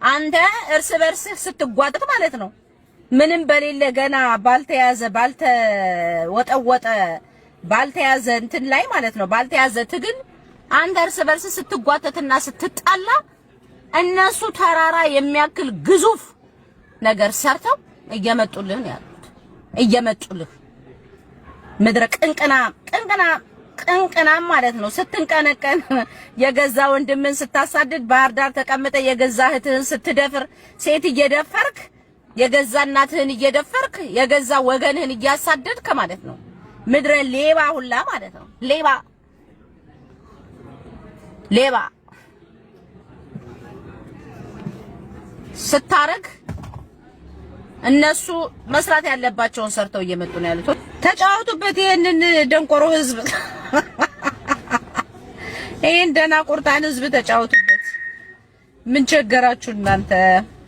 አንተ እርስ በርስ ስትጓጥጥ ማለት ነው። ምንም በሌለ ገና ባልተያዘ ባልተወጠወጠ ባልተያዘ እንትን ላይ ማለት ነው። ባልተያዘ ትግል አንተ እርስ በርስ ስትጓተትና ስትጣላ እነሱ ተራራ የሚያክል ግዙፍ ነገር ሰርተው እየመጡልህ ነው ያሉት። እየመጡልህ ምድረ ቅንቅና ማለት ነው። ስትንቀነቀን የገዛ ወንድምን ስታሳድድ ባህር ዳር ተቀምጠ የገዛ እህትህን ስትደፍር ሴት እየደፈርክ የገዛ እናትህን እየደፈርክ የገዛ ወገንህን እያሳደድክ ማለት ነው። ምድረ ሌባ ሁላ ማለት ነው። ሌባ ስታረግ እነሱ መስራት ያለባቸውን ሰርተው እየመጡ ነው ያሉት። ተጫወቱበት ይሄንን ደንቆሮ ህዝብ፣ ይሄን ደናቁርጣን ህዝብ ተጫወቱበት። ምን ቸገራችሁ እናንተ?